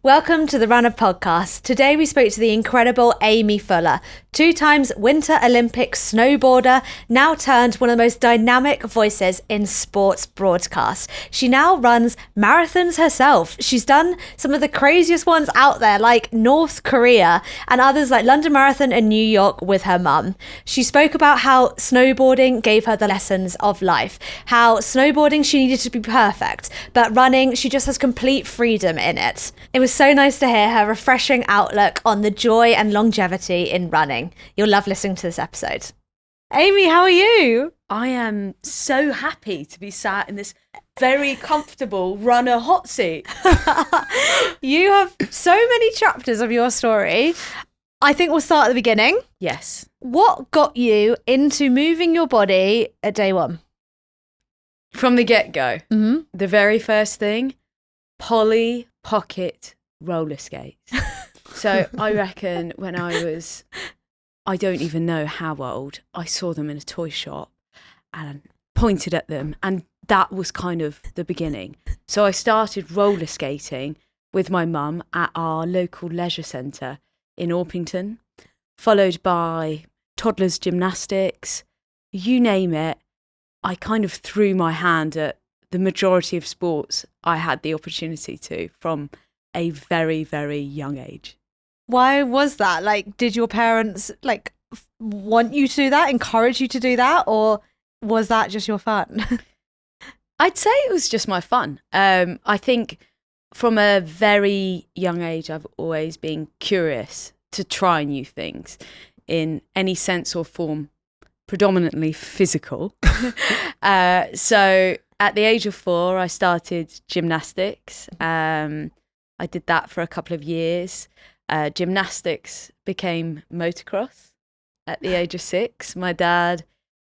Welcome to the Runna Podcast. Today we spoke to the incredible Aimee Fuller, 2 times Winter Olympic snowboarder, now turned one of the most dynamic voices in sports broadcast. She now runs marathons herself. She's done some of the craziest ones out there, like North Korea, and others like London Marathon and New York with her mum. She spoke about how snowboarding gave her the lessons of life, how snowboarding she needed to be perfect, but running she just has complete freedom in it. It was so nice to hear her refreshing outlook on the joy and longevity in running. You'll love listening to this episode. Aimee, how are you? I am so happy to be sat in this very comfortable runner hot seat. You have so many chapters of your story. I think we'll start at the beginning. Yes. What got you into moving your body at day one? From the get-go, Mm-hmm. the very first thing, Polly Pocket roller skates. So I reckon when I don't even know how old, I saw them in a toy shop and pointed at them, and that was kind of the beginning. So I started roller skating with my mum at our local leisure centre in Orpington, followed by toddlers gymnastics, you name it. I kind of threw my hand at the majority of sports I had the opportunity to from a very, very young age. Why was that? Like, did your parents want you to do that, encourage you to do that, or was that just your fun? I'd say it was just my fun. I think from a very young age, I've always been curious to try new things in any sense or form, predominantly physical. So at the age of 4, I started gymnastics. I did that for a couple of years. Gymnastics became motocross at the age of 6. My dad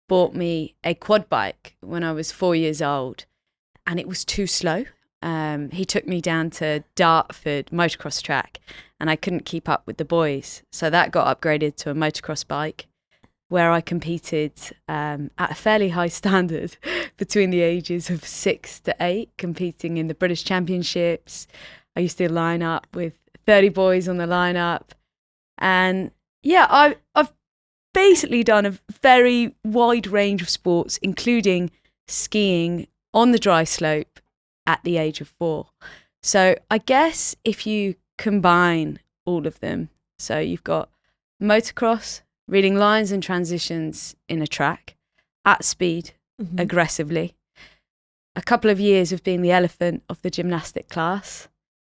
bought me a quad bike when I was 4 years old, and it was too slow. He took me down to Dartford motocross track, and I couldn't keep up with the boys. So that got upgraded to a motocross bike, where I competed at a fairly high standard between the ages of 6 to 8, competing in the British Championships. I used to line up with 30 boys on the lineup. And yeah, I've basically done a very wide range of sports, including skiing on the dry slope at the age of 4. So I guess if you combine all of them, so you've got motocross, reading lines and transitions in a track, at speed, aggressively. A couple of years of being the elephant of the gymnastic class.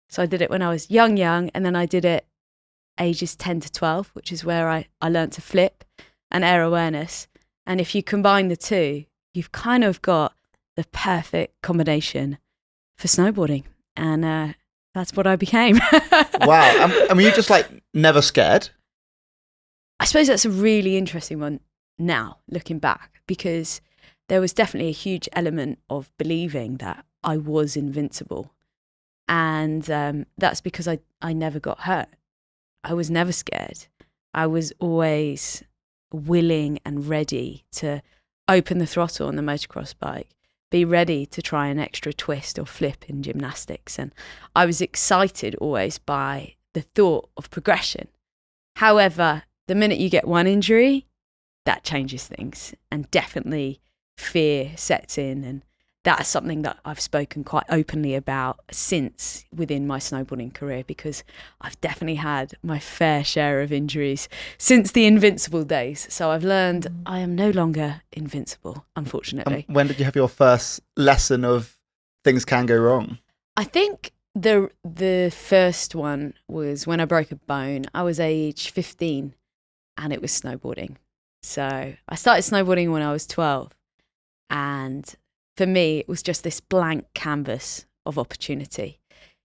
So I did it when I was young, and then I did it ages 10 to 12, which is where I learned to flip and air awareness. And if you combine the two, you've kind of got the perfect combination for snowboarding. And that's what I became. Wow. And were you just never scared? I suppose that's a really interesting one now, looking back, because there was definitely a huge element of believing that I was invincible. And that's because I never got hurt. I was never scared. I was always willing and ready to open the throttle on the motocross bike, be ready to try an extra twist or flip in gymnastics. And I was excited always by the thought of progression. However, the minute you get one injury, that changes things, and definitely fear sets in. And that's something that I've spoken quite openly about since within my snowboarding career, because I've definitely had my fair share of injuries since the invincible days. So I've learned I am no longer invincible, unfortunately. When did you have your first lesson of things can go wrong? I think the first one was when I broke a bone. I was age 15 and it was snowboarding. So I started snowboarding when I was 12, and for me, it was just this blank canvas of opportunity.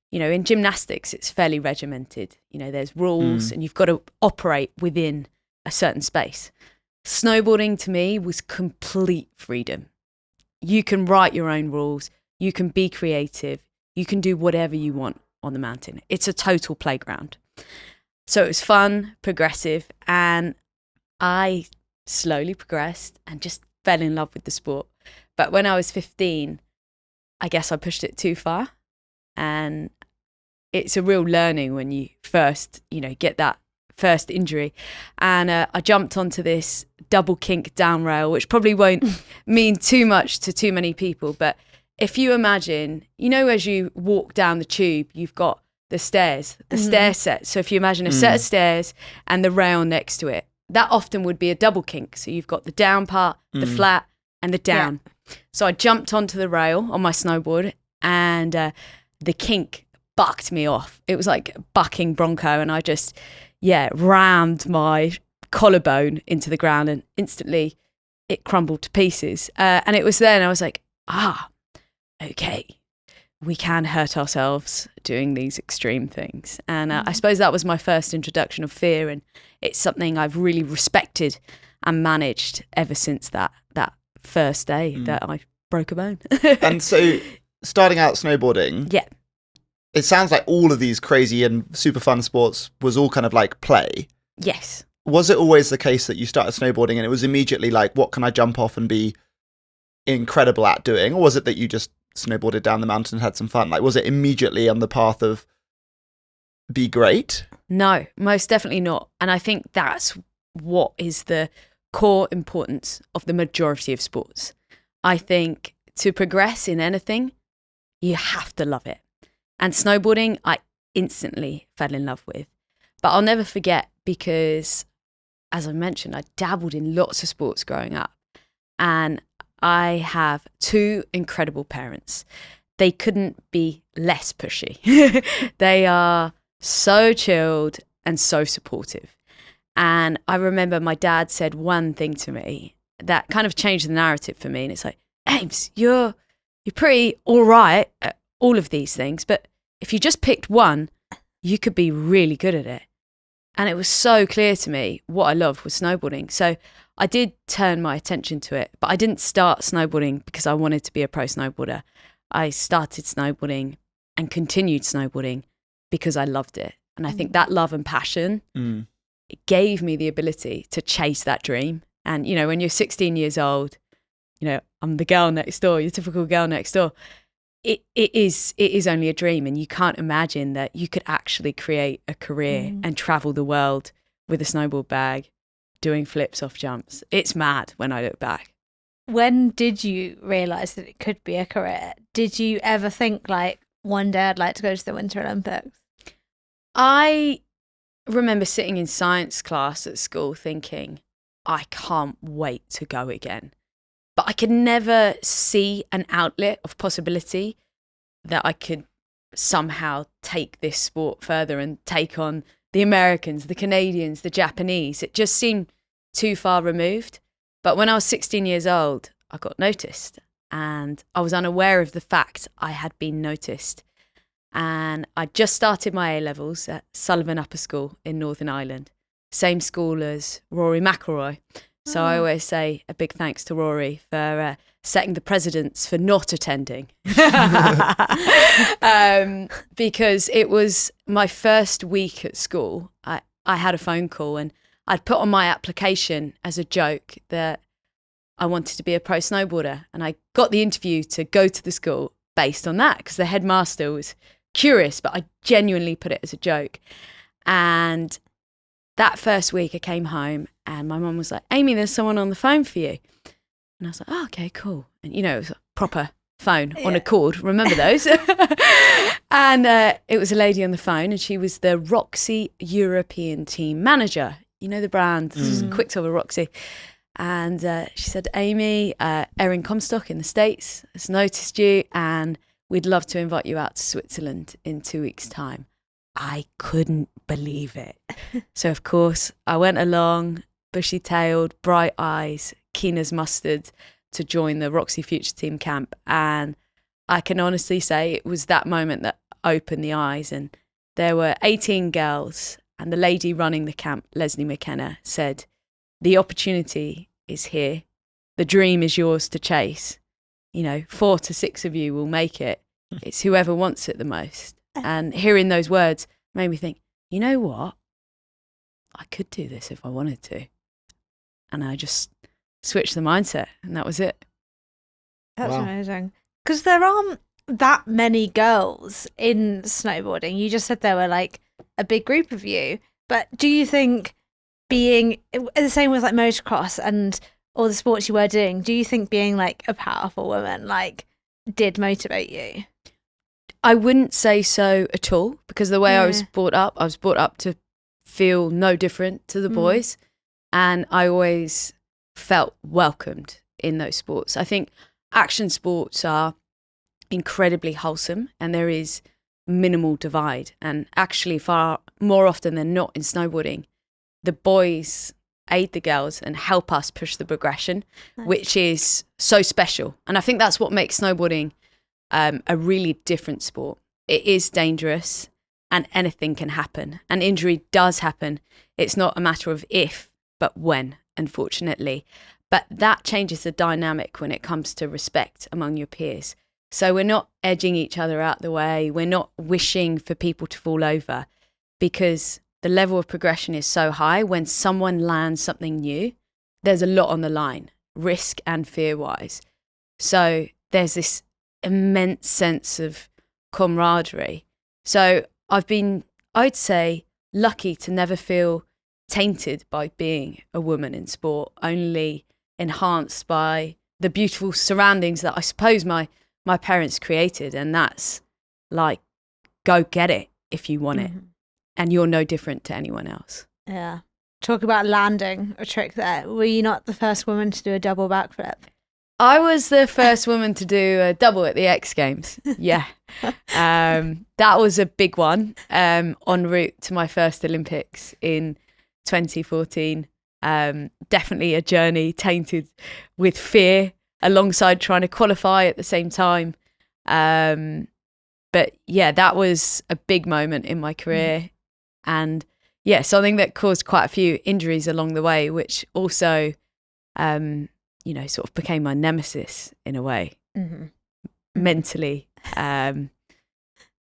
You know, in gymnastics, it's fairly regimented. You know, there's rules and you've got to operate within a certain space. Snowboarding to me was complete freedom. You can write your own rules. You can be creative. You can do whatever you want on the mountain. It's a total playground. So it was fun, progressive, and I slowly progressed and just fell in love with the sport. But when I was 15, I guess I pushed it too far, and it's a real learning when you first, get that first injury. And I jumped onto this double kink down rail, which probably won't mean too much to too many people. But if you imagine, as you walk down the tube, you've got the stairs, the stair set. So if you imagine a set of stairs and the rail next to it, that often would be a double kink. So you've got the down part, the flat, and the down. Yeah. So I jumped onto the rail on my snowboard, and the kink bucked me off. It was like bucking bronco, and I just, rammed my collarbone into the ground, and instantly it crumbled to pieces. And it was then I was like, okay, we can hurt ourselves doing these extreme things. And I suppose that was my first introduction of fear, and it's something I've really respected and managed ever since that first day that I broke a bone. And so starting out snowboarding, it sounds like all of these crazy and super fun sports was all kind of like play. Yes. Was it always the case that you started snowboarding and it was immediately like, what can I jump off and be incredible at doing? Or was it that you just snowboarded down the mountain and had some fun? Like, was it immediately on the path of be great? No, most definitely not. And I think that's what is the core importance of the majority of sports. I think to progress in anything, you have to love it. And snowboarding, I instantly fell in love with. But I'll never forget because, as I mentioned, I dabbled in lots of sports growing up. And I have two incredible parents. They couldn't be less pushy. They are so chilled and so supportive. And I remember my dad said one thing to me that kind of changed the narrative for me. And it's like, Ames, you're pretty all right at all of these things, but if you just picked one, you could be really good at it. And it was so clear to me what I loved was snowboarding. So I did turn my attention to it, but I didn't start snowboarding because I wanted to be a pro snowboarder. I started snowboarding and continued snowboarding because I loved it. And I think that love and passion, it gave me the ability to chase that dream. And, when you're 16 years old, I'm the girl next door, your typical girl next door. It is only a dream, and you can't imagine that you could actually create a career and travel the world with a snowboard bag, doing flips off jumps. It's mad when I look back. When did you realise that it could be a career? Did you ever think like one day I'd like to go to the Winter Olympics? I remember sitting in science class at school thinking, I can't wait to go again. But I could never see an outlet of possibility that I could somehow take this sport further and take on the Americans, the Canadians, the Japanese. It just seemed too far removed. But when I was 16 years old, I got noticed, and I was unaware of the fact I had been noticed. And I just started my A-levels at Sullivan Upper School in Northern Ireland, same school as Rory McIlroy. So I always say a big thanks to Rory for setting the precedents for not attending. Because it was my first week at school. I had a phone call, and I'd put on my application as a joke that I wanted to be a pro snowboarder. And I got the interview to go to the school based on that because the headmaster was curious, but I genuinely put it as a joke. And that first week I came home and my mum was like, Aimee, there's someone on the phone for you. And I was like, oh, okay, cool. And, it was a proper phone on a cord. Remember those? And it was a lady on the phone, and she was the Roxy European team manager. You know the brand, Quicksilver Roxy. And she said, Aimee, Erin Comstock in the States has noticed you, and we'd love to invite you out to Switzerland in 2 weeks' time. I couldn't believe it. So, of course, I went along, bushy-tailed, bright eyes, keen as mustard, to join the Roxy Future Team camp. And I can honestly say it was that moment that opened the eyes. And there were 18 girls, and the lady running the camp, Leslie McKenna, said, the opportunity is here. The dream is yours to chase. 4 to 6 of you will make it. It's whoever wants it the most. And hearing those words made me think, you know what? I could do this if I wanted to. And I just switched the mindset, and that was it. That's amazing. Because there aren't that many girls in snowboarding. You just said there were like a big group of you, but do you think being the same with like motocross and all the sports you were doing, do you think being like a powerful woman like did motivate you? I wouldn't say so at all, because the way I was brought up to feel no different to the boys, and I always felt welcomed in those sports. I think action sports are incredibly wholesome, and there is minimal divide, and actually far more often than not in snowboarding, the boys aid the girls and help us push the progression, which is so special. And I think that's what makes snowboarding a really different sport. It is dangerous and anything can happen, and injury does happen. It's not a matter of if, but when, unfortunately. But that changes the dynamic when it comes to respect among your peers. So we're not edging each other out the way. We're not wishing for people to fall over, because the level of progression is so high. When someone lands something new, there's a lot on the line, risk and fear-wise. So there's this immense sense of camaraderie. So I've been, I'd say, lucky to never feel tainted by being a woman in sport, only enhanced by the beautiful surroundings that I suppose my parents created. And that's like, go get it if you want it. And you're no different to anyone else. Yeah. Talk about landing a trick there. Were you not the first woman to do a double backflip? I was the first woman to do a double at the X Games. Yeah. That was a big one, en route to my first Olympics in 2014. Definitely a journey tainted with fear, alongside trying to qualify at the same time. But yeah, that was a big moment in my career. And yeah, something that caused quite a few injuries along the way, which also, sort of became my nemesis in a way, mentally.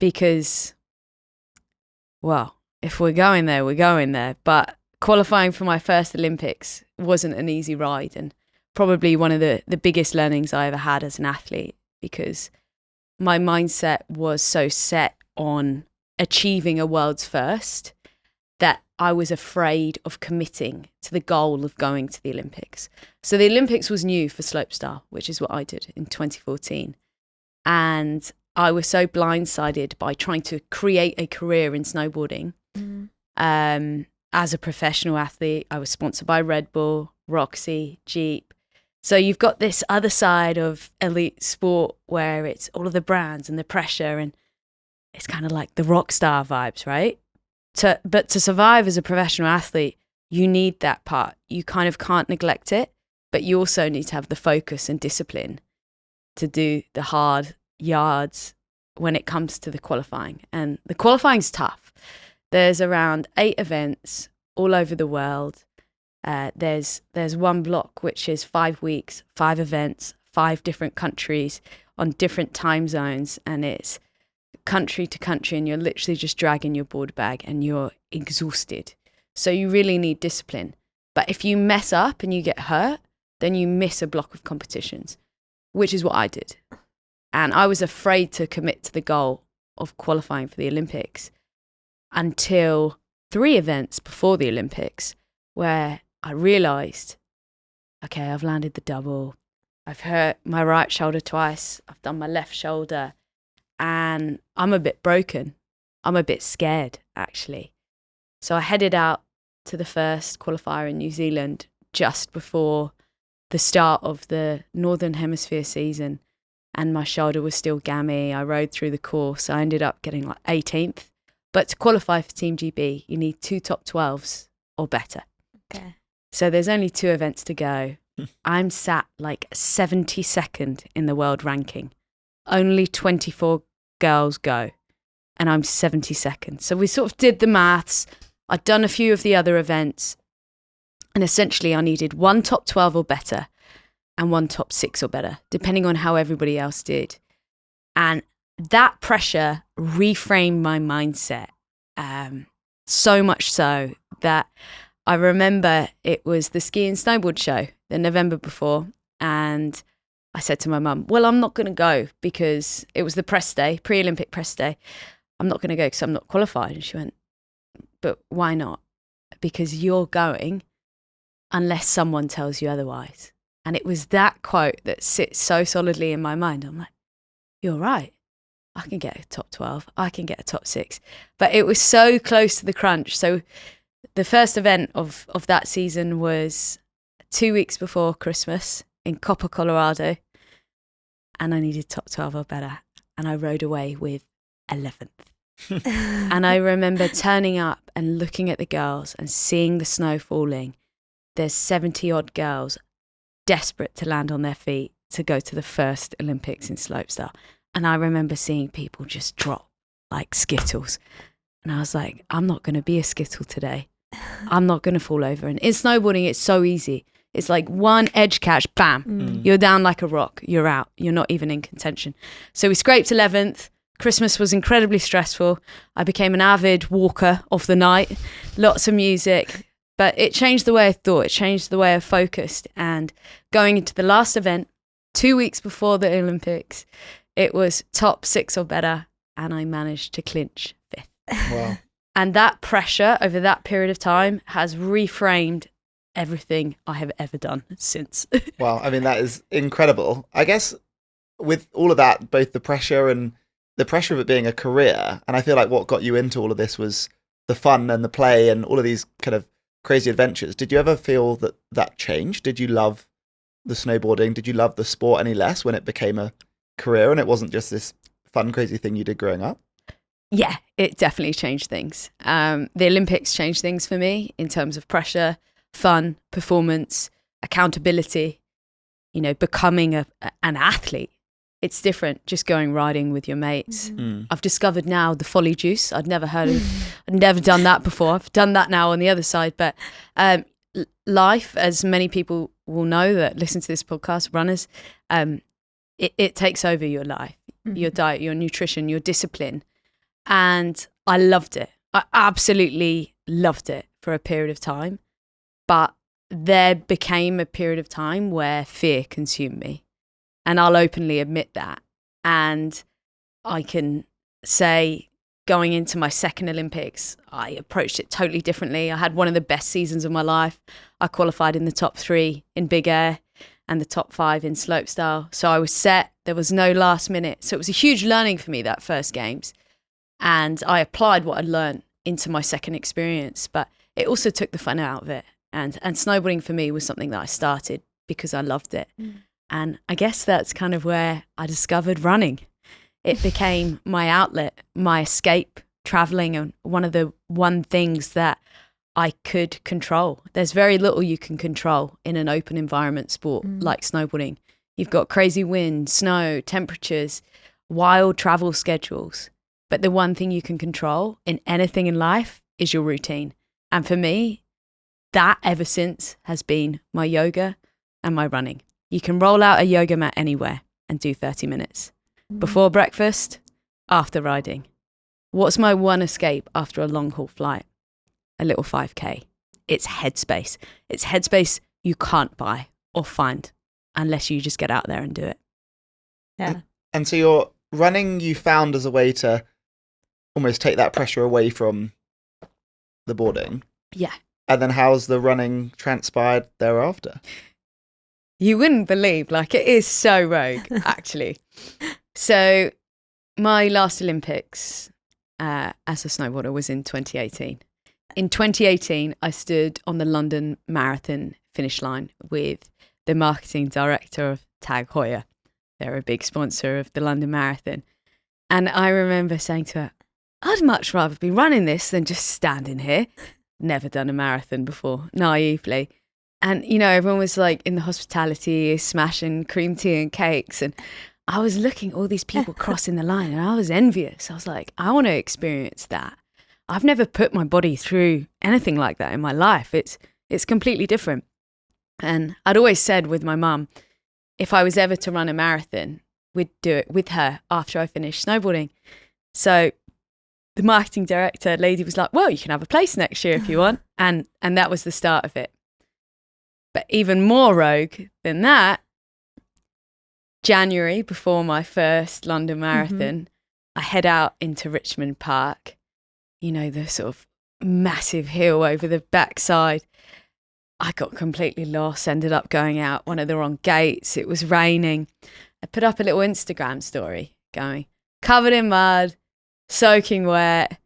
Because, well, if we're going there, we're going there. But qualifying for my first Olympics wasn't an easy ride, and probably one of the biggest learnings I ever had as an athlete, because my mindset was so set on achieving a world's first that I was afraid of committing to the goal of going to the Olympics. So the Olympics was new for slopestyle, which is what I did in 2014. And I was so blindsided by trying to create a career in snowboarding. As a professional athlete, I was sponsored by Red Bull, Roxy, Jeep. So you've got this other side of elite sport where it's all of the brands and the pressure, and it's kind of like the rock star vibes, right? But to survive as a professional athlete, you need that part. You kind of can't neglect it, but you also need to have the focus and discipline to do the hard yards when it comes to the qualifying. And the qualifying's tough. There's around 8 events all over the world. There's one block, which is 5 weeks, 5 events, 5 different countries on different time zones, and it's country to country, and you're literally just dragging your board bag and you're exhausted. So you really need discipline. But if you mess up and you get hurt, then you miss a block of competitions, which is what I did. And I was afraid to commit to the goal of qualifying for the Olympics until 3 events before the Olympics, where I realised, okay, I've landed the double. I've hurt my right shoulder twice. I've done my left shoulder. And I'm a bit broken. I'm a bit scared, actually. So I headed out to the first qualifier in New Zealand just before the start of the Northern Hemisphere season, and my shoulder was still gammy. I rode through the course. I ended up getting like 18th. But to qualify for Team GB, you need 2 top 12s or better. Okay. So there's only 2 events to go. I'm sat like 72nd in the world ranking. Only 24 girls go, and I'm 72nd. So we sort of did the maths. I'd done a few of the other events, and essentially I needed 1 top 12 or better and 1 top 6 or better, depending on how everybody else did. And that pressure reframed my mindset, so much so that I remember it was the ski and snowboard show the November before, and I said to my mum, well, I'm not going to go because it was the press day, pre-Olympic press day. I'm not going to go because I'm not qualified. And she went, but why not? Because you're going unless someone tells you otherwise. And it was that quote that sits so solidly in my mind. I'm like, you're right. I can get a top 12. I can get a top 6. But it was so close to the crunch. So the first event of that season was 2 weeks before Christmas in Copper, Colorado. And I needed top 12 or better. And I rode away with 11th. And I remember turning up and looking at the girls and seeing the snow falling. There's 70 odd girls desperate to land on their feet to go to the first Olympics in slopestyle. And I remember seeing people just drop like Skittles. And I was like, I'm not going to be a Skittle today. I'm not going to fall over. And in snowboarding, it's so easy. It's like one edge catch, bam, you're down like a rock. You're out. You're not even in contention. So we scraped 11th. Christmas was incredibly stressful. I became an avid walker of the night. Lots of music. But it changed the way I thought. It changed the way I focused. And going into the last event, 2 weeks before the Olympics, it was top 6 or better. And I managed to clinch 5th. Wow. And that pressure over that period of time has reframed everything I have ever done since. Wow. I mean, that is incredible. I guess with all of that, both the pressure and the pressure of it being a career, and I feel like what got you into all of this was the fun and the play and all of these kind of crazy adventures. Did you ever feel that changed? Did you love the snowboarding? Did you love the sport any less when it became a career and it wasn't just this fun, crazy thing you did growing up? Yeah, it definitely changed things. The Olympics changed things for me in terms of pressure, fun, performance, accountability, becoming an athlete. It's different just going riding with your mates. I've discovered now the folly juice. I'd never done that before. I've done that now on the other side. But life, as many people will know that listen to this podcast, runners, it takes over your life, your diet, your nutrition, your discipline. And I loved it. I absolutely loved it for a period of time. But there became a period of time where fear consumed me. And I'll openly admit that. And I can say going into my second Olympics, I approached it totally differently. I had one of the best seasons of my life. I qualified in the top 3 in big air and the top 5 in slopestyle. So I was set. There was no last minute. So it was a huge learning for me, that first games. And I applied what I'd learned into my second experience. But it also took the fun out of it. And snowboarding for me was something that I started because I loved it. And I guess that's kind of where I discovered running. It became my outlet, my escape, traveling, and one things that I could control. There's very little you can control in an open environment sport like snowboarding. You've got crazy wind, snow, temperatures, wild travel schedules. But the one thing you can control in anything in life is your routine. And for me, that ever since has been my yoga and my running. You can roll out a yoga mat anywhere and do 30 minutes. Before breakfast, after riding. What's my one escape after a long haul flight? A little 5K. It's headspace. It's headspace you can't buy or find unless you just get out there and do it. Yeah. And so your running you found as a way to almost take that pressure away from the boarding. Yeah. And then how's the running transpired thereafter? You wouldn't believe, it is so rogue, actually. So my last Olympics as a snowboarder was in 2018. In 2018, I stood on the London Marathon finish line with the marketing director of Tag Heuer. They're a big sponsor of the London Marathon. And I remember saying to her, I'd much rather be running this than just standing here. Never done a marathon before, naively. And, everyone was in the hospitality, smashing cream tea and cakes. And I was looking at all these people crossing the line and I was envious. I was like, I want to experience that. I've never put my body through anything like that in my life. It's completely different. And I'd always said with my mum, if I was ever to run a marathon, we'd do it with her after I finished snowboarding. So the marketing director lady was like, well, you can have a place next year if you want. And that was the start of it. But even more rogue than that, January, before my first London Marathon, I head out into Richmond Park, you know, the sort of massive hill over the backside. I got completely lost, ended up going out one of the wrong gates. It was raining. I put up a little Instagram story going, covered in mud, soaking wet,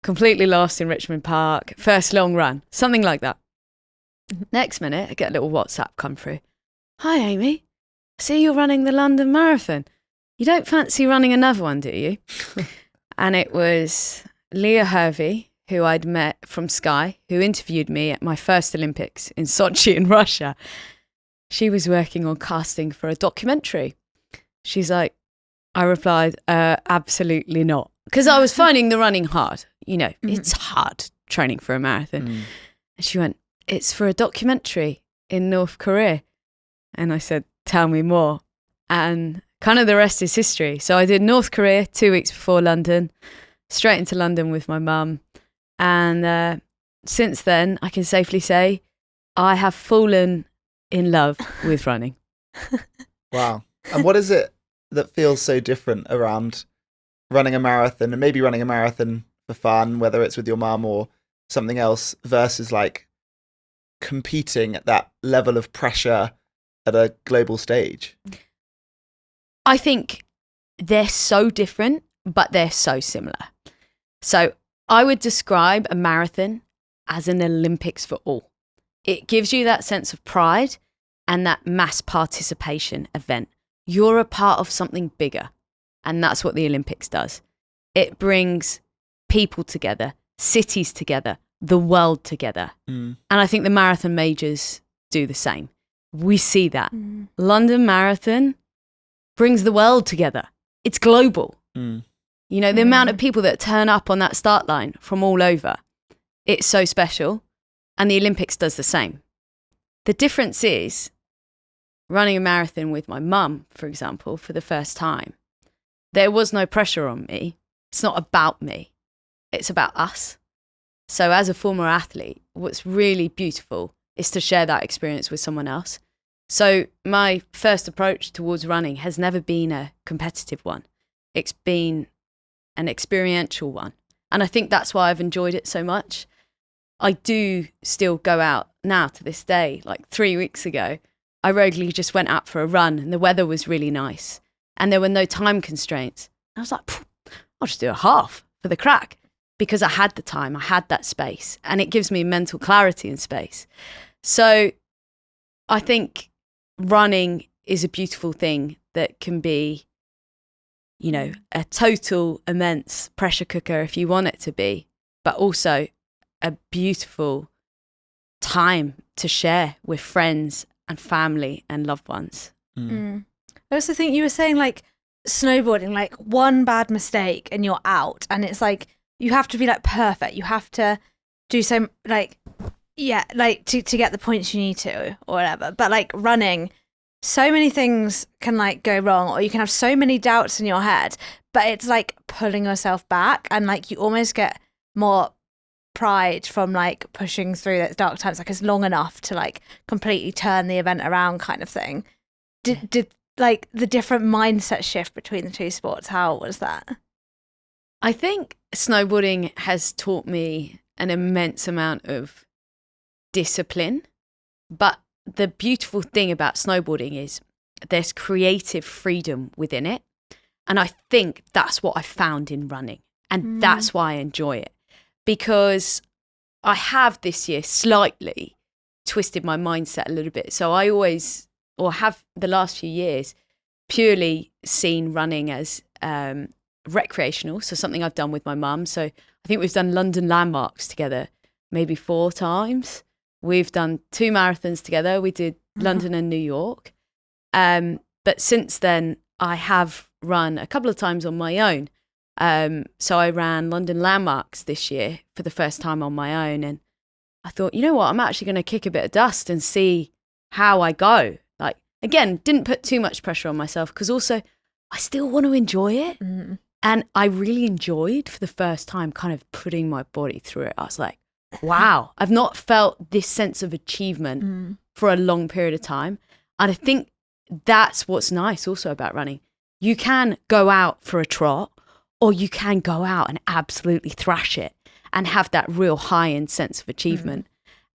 completely lost in Richmond Park, first long run, something like that. Next minute, I get a little WhatsApp come through. Hi, Aimee. I see you're running the London Marathon. You don't fancy running another one, do you? And it was Leah Hervey, who I'd met from Sky, who interviewed me at my first Olympics in Sochi in Russia. She was working on casting for a documentary. She's like, I replied, absolutely not. Because I was finding the running hard. You know, it's hard training for a marathon. And she went, it's for a documentary in North Korea. And I said, tell me more. And kind of the rest is history. So I did North Korea 2 weeks before London, straight into London with my mum. And since then, I can safely say I have fallen in love with running. Wow. And what is it that feels so different around running a marathon, and maybe running a marathon for fun, whether it's with your mum or something else, versus like competing at that level of pressure at a global stage? I think they're so different, but they're so similar. So I would describe a marathon as an Olympics for all. It gives you that sense of pride and that mass participation event. You're a part of something bigger. And that's what the Olympics does. It brings people together, cities together, the world together. And I think the marathon majors do the same. We see that. London Marathon brings the world together. It's global. You know, the amount of people that turn up on that start line from all over, it's so special. And the Olympics does the same. The difference is running a marathon with my mum, for example, for the first time. There was no pressure on me. It's not about me. It's about us. So as a former athlete, what's really beautiful is to share that experience with someone else. So my first approach towards running has never been a competitive one. It's been an experiential one. And I think that's why I've enjoyed it so much. I do still go out now to this day. Like 3 weeks ago, I regularly just went out for a run and the weather was really nice. And there were no time constraints. I was like, I'll just do a half for the crack, because I had the time, I had that space, and it gives me mental clarity and space. So I think running is a beautiful thing that can be, you know, a total immense pressure cooker if you want it to be, but also a beautiful time to share with friends and family and loved ones. I also think you were saying like snowboarding, like one bad mistake and you're out, and it's like you have to be like perfect. You have to do some like, yeah, like to get the points you need to or whatever. But like running, so many things can like go wrong, or you can have so many doubts in your head, but it's like pulling yourself back, and like you almost get more pride from like pushing through those dark times. Like it's long enough to like completely turn the event around, kind of thing. Did like the different mindset shift between the two sports, how was that? I think snowboarding has taught me an immense amount of discipline, but the beautiful thing about snowboarding is there's creative freedom within it. And I think that's what I found in running, and that's why I enjoy it, because I have this year slightly twisted my mindset a little bit. So I always, or have the last few years, purely seen running as recreational, so something I've done with my mum. So I think we've done London landmarks together maybe 4 times. We've done 2 marathons together. We did London and New York. But since then, I have run a couple of times on my own. So I ran London landmarks this year for the first time on my own. And I thought, you know what, I'm actually going to kick a bit of dust and see how I go. Like, again, didn't put too much pressure on myself, because also I still want to enjoy it. And I really enjoyed, for the first time, kind of putting my body through it. I was like, wow, I've not felt this sense of achievement for a long period of time. And I think that's what's nice also about running. You can go out for a trot, or you can go out and absolutely thrash it and have that real high-end sense of achievement.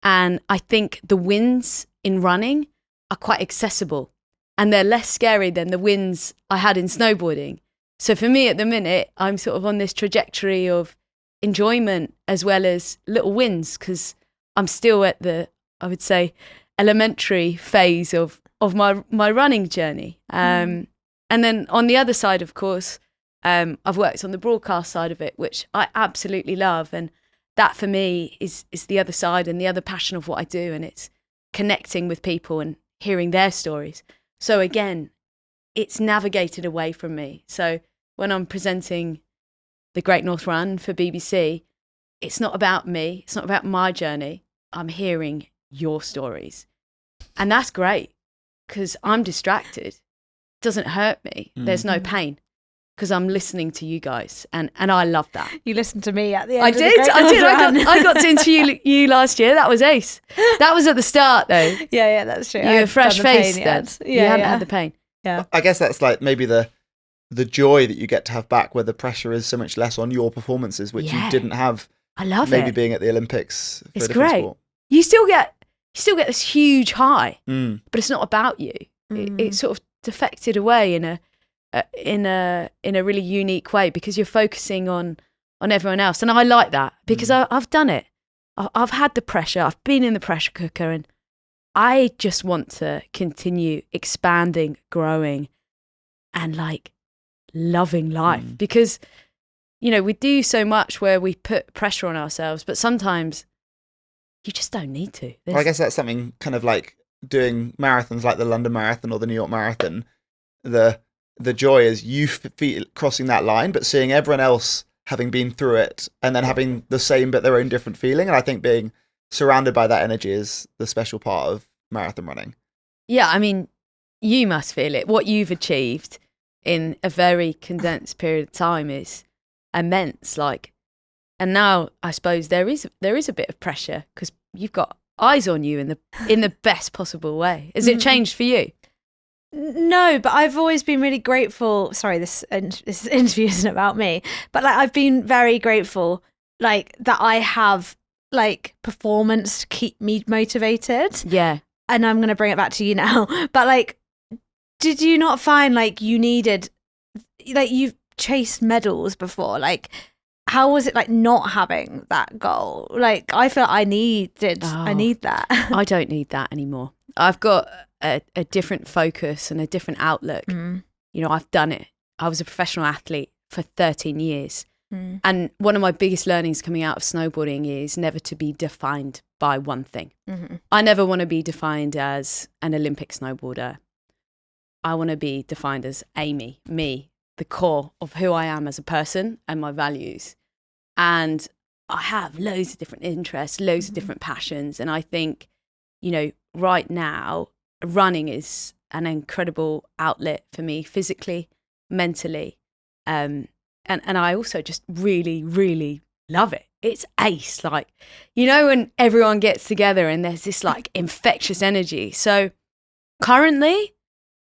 And I think the wins in running are quite accessible, and they're less scary than the wins I had in snowboarding. So for me at the minute, I'm sort of on this trajectory of enjoyment as well as little wins, because I'm still at the, I would say, elementary phase of my running journey. And then on the other side, of course, I've worked on the broadcast side of it, which I absolutely love. And that for me is the other side and the other passion of what I do. And it's connecting with people and hearing their stories. So again, it's navigated away from me. So when I'm presenting the Great North Run for BBC, it's not about me. It's not about my journey. I'm hearing your stories. And that's great, because I'm distracted. It doesn't hurt me. There's no pain, because I'm listening to you guys. And I love that. You listened to me at the end. I of the did. Great I did. North Run. I got to interview you last year. That was ace. That was at the start, though. Yeah, that's true. You were fresh faced then. Yeah, you hadn't had the pain. Yeah. I guess that's like maybe the joy that you get to have back, where the pressure is so much less on your performances, which you didn't have. I love maybe it. being at the Olympics. For It's a different great. Sport. You still get this huge high, Mm. but it's not about you. It's sort of defected away in a really unique way, because you're focusing on everyone else. And I like that, because I've done it. I've had the pressure. I've been in the pressure cooker, and I just want to continue expanding, growing, and like loving life, because we do so much where we put pressure on ourselves, but sometimes you just don't need to. Well, I guess that's something kind of like doing marathons like the London Marathon or the New York Marathon. The joy is you feel crossing that line, but seeing everyone else having been through it and then having the same but their own different feeling. And I think being surrounded by that energy is the special part of marathon running. Yeah, I mean, you must feel it. What you've achieved in a very condensed period of time is immense. And now I suppose there is a bit of pressure, because you've got eyes on you in the best possible way. Has it changed for you? No, but I've always been really grateful. Sorry, this interview isn't about me, but I've been very grateful, that I have performance to keep me motivated. Yeah. And I'm going to bring it back to you now. But did you not find you needed, you've chased medals before? How was it not having that goal? I feel I need that. I don't need that anymore. I've got a different focus and a different outlook. I've done it. I was a professional athlete for 13 years. And one of my biggest learnings coming out of snowboarding is never to be defined by one thing. I never want to be defined as an Olympic snowboarder. I want to be defined as Aimee, me, the core of who I am as a person and my values. And I have loads of different interests, loads of different passions. And I think, right now, running is an incredible outlet for me physically, mentally. And I also just really, really love it. It's ace. When everyone gets together and there's this infectious energy. So currently,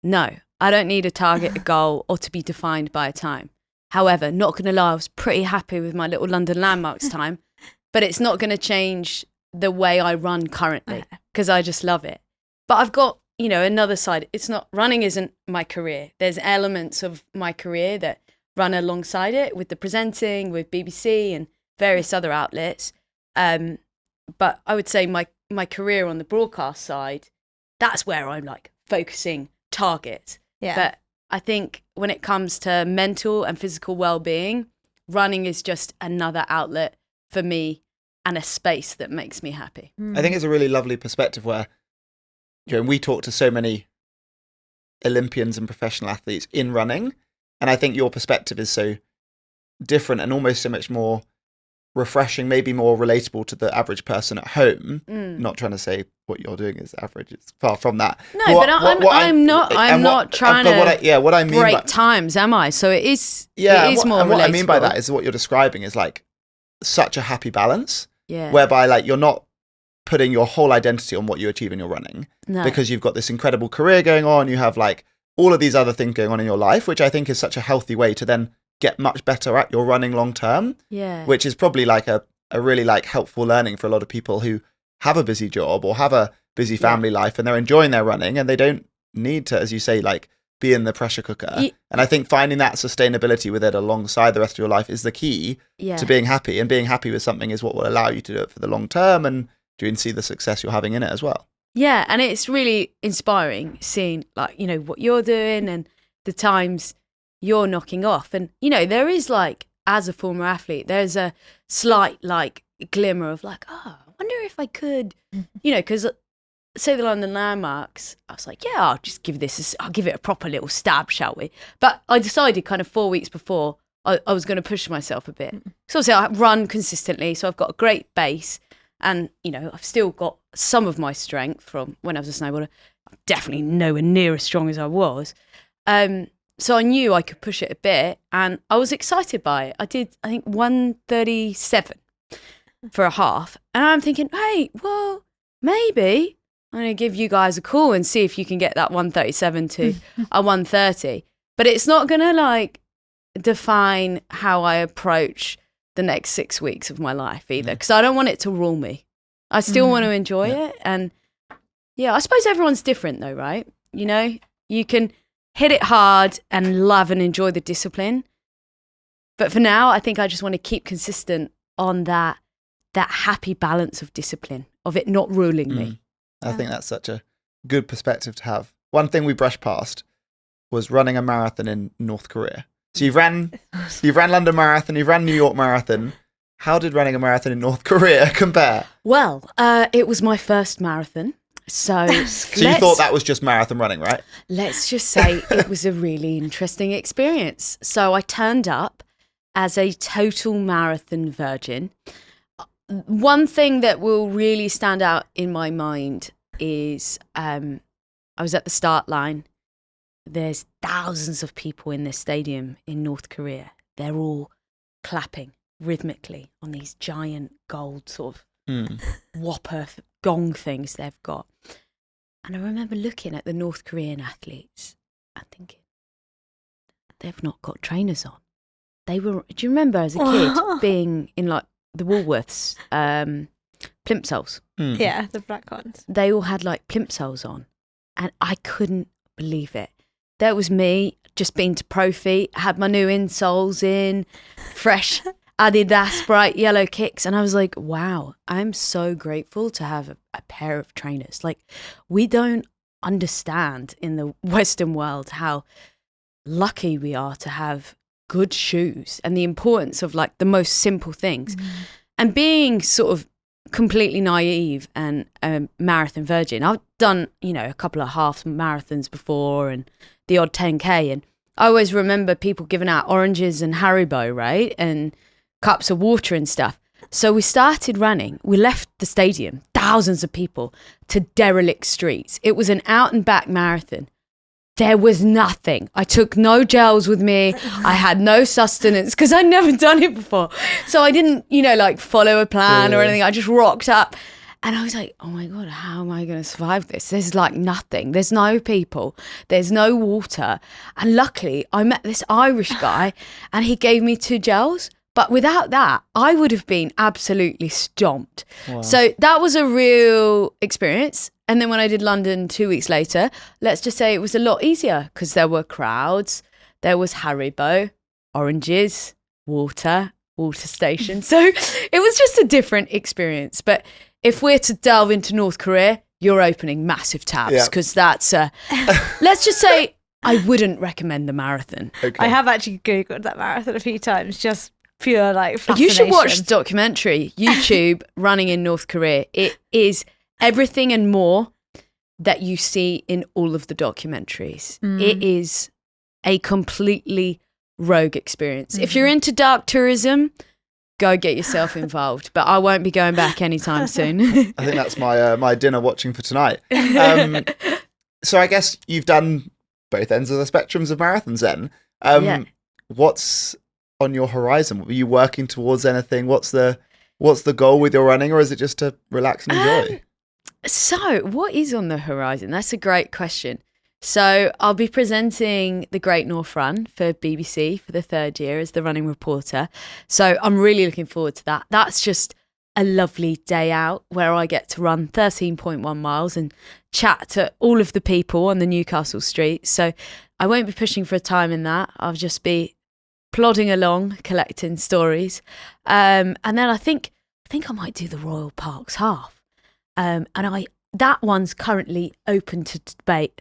no, I don't need a target, a goal, or to be defined by a time. However, not going to lie, I was pretty happy with my little London Landmarks time, but it's not going to change the way I run currently, because I just love it. But I've got, another side. Running isn't my career. There's elements of my career that run alongside it, with the presenting, with BBC and various other outlets. But I would say my career on the broadcast side, that's where I'm focusing targets. Yeah. But I think when it comes to mental and physical well-being, running is just another outlet for me and a space that makes me happy. I think it's a really lovely perspective where, we talk to so many Olympians and professional athletes in running, and I think your perspective is so different and almost so much more refreshing, maybe more relatable to the average person at home. Not trying to say what you're doing is average; it's far from that. No, I'm not trying to what I mean break by, times, am I? So it is. Yeah, it is more. And what relatable. I mean by that is what you're describing is such a happy balance. Yeah. Whereby you're not putting your whole identity on what you achieve in your running, No. because you've got this incredible career going on. You have like all of these other things going on in your life, which I think is such a healthy way to then get much better at your running long term, Yeah. which is probably like a really like helpful learning for a lot of people who have a busy job or have a busy family life and they're enjoying their running and they don't need to, as you say, like be in the pressure cooker. And I think finding that sustainability with it alongside the rest of your life is the key to being happy, and being happy with something is what will allow you to do it for the long term, and you can see the success you're having in it as well. Yeah, and it's really inspiring seeing, like, you know, what you're doing and the times you're knocking off. And, you know, there is like, as a former athlete, there's a slight like glimmer of like, oh, I wonder if I could, you know, because say the London Landmarks, I was like, yeah, I'll just give this, I'll give it a proper little stab, shall we? But I decided kind of 4 weeks before I was going to push myself a bit. So obviously I run consistently, so I've got a great base. And, you know, I've still got some of my strength from when I was a snowboarder. I'm definitely nowhere near as strong as I was. So I knew I could push it a bit, and I was excited by it. I did, I think, 1:37 for a half. And I'm thinking, hey, well, maybe I'm going to give you guys a call and see if you can get that 1:37 to a 1:30. But it's not going to, like, define how I approach the next 6 weeks of my life either, because I don't want it to rule me. I still want to enjoy it. And yeah, I suppose everyone's different though, right? You know, you can hit it hard and love and enjoy the discipline. But for now, I think I just want to keep consistent on that happy balance of discipline, of it not ruling me. I think that's such a good perspective to have. One thing we brushed past was running a marathon in North Korea. So you've ran London Marathon, you've ran New York Marathon. How did running a marathon in North Korea compare? Well, it was my first marathon. So you thought that was just marathon running, right? Let's just say it was a really interesting experience. So I turned up as a total marathon virgin. One thing that will really stand out in my mind is I was at the start line. There's thousands of people in this stadium in North Korea. They're all clapping rhythmically on these giant gold sort of whopper gong things they've got. And I remember looking at the North Korean athletes and thinking, they've not got trainers on. They were, do you remember as a kid being in like the Woolworths plimp soles? Yeah, the black ones. They all had like plimp soles on, and I couldn't believe it. There was me, just been to Pro Feet, had my new insoles in, fresh Adidas bright yellow kicks. And I was like, wow, I'm so grateful to have a pair of trainers. Like, we don't understand in the Western world how lucky we are to have good shoes and the importance of like the most simple things. And being sort of completely naive and a marathon virgin, I've done, you know, a couple of half marathons before and the odd 10K, and I always remember people giving out oranges and Haribo, right, and cups of water and stuff. So we started running. We left the stadium, thousands of people, to derelict streets. It was an out and back marathon. There was nothing. I took no gels with me. I had no sustenance because I'd never done it before. So I didn't, you know, like follow a plan or anything. I just rocked up. And I was like, oh my God, how am I going to survive this? There's like nothing. There's no people. There's no water. And luckily, I met this Irish guy and he gave me 2 gels. But without that, I would have been absolutely stomped. Wow. So that was a real experience. And then when I did London 2 weeks later, let's just say it was a lot easier because there were crowds, there was Haribo, oranges, water station. So it was just a different experience. But if we're to delve into North Korea, you're opening massive tabs because that's, let's just say I wouldn't recommend the marathon. Okay. I have actually Googled that marathon a few times, just pure like fascination. You should watch the documentary, YouTube, Running in North Korea. It is everything and more that you see in all of the documentaries. It is a completely rogue experience. If you're into dark tourism, go get yourself involved. But I won't be going back anytime soon. I think that's my my dinner watching for tonight. So I guess you've done both ends of the spectrums of marathons then. What's on your horizon? Were you working towards anything? What's the What's the goal with your running, or is it just to relax and enjoy? So what is on the horizon? That's a great question. So I'll be presenting the Great North Run for BBC for the 3rd year as the running reporter. So I'm really looking forward to that. That's just a lovely day out where I get to run 13.1 miles and chat to all of the people on the Newcastle street. So I won't be pushing for a time in that. I'll just be plodding along, collecting stories. And then I think I might do the Royal Parks half. That one's currently open to debate.